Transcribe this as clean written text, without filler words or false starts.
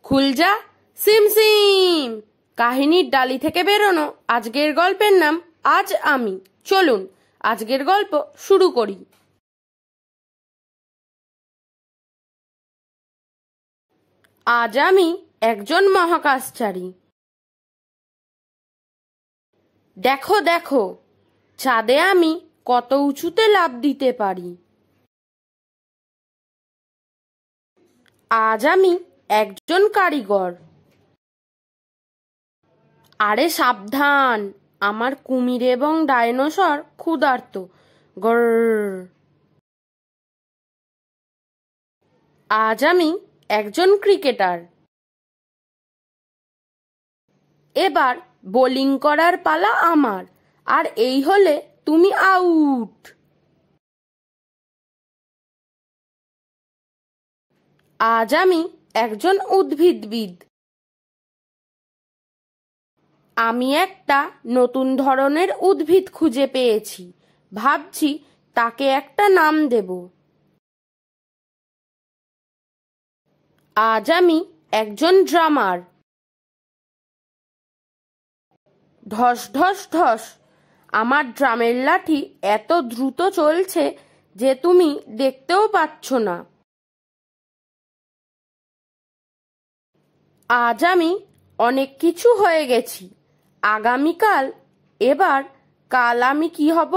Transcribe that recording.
খুলজা সিমসিম কাহিনীর ডালি থেকে বেরোনো আজকের গল্পের নাম আজ আমি। চলুন আজকের গল্প শুরু করি। আজ আমি একজন মহাকাশচারী। দেখো দেখো, চাঁদে আমি কত উঁচুতে লাফ দিতে পারি। আজ আমি একজন কারিগর। আরে সাবধান, আমার কুমির এবং ডাইনোসর ক্ষুধার্ত। গরর। আজ আমি একজন ক্রিকেটার। এবার বোলিং করার পালা আমার, আর এই হলে তুমি আউট। আজ আমি একজন উদ্ভিদবিদ। আমি একটা নতুন ধরনের উদ্ভিদ খুঁজে পেয়েছি, ভাবছি তাকে একটা নাম দেব। আজ আমি একজন ড্রামার। ঢস ঢস ঢস, আমার ড্রামের লাঠি এত দ্রুত চলছে যে তুমি দেখতেও পাচ্ছ না। আজ আমি অনেক কিছু হয়ে গেছি আগামীকাল। এবার কাল আমি কি হব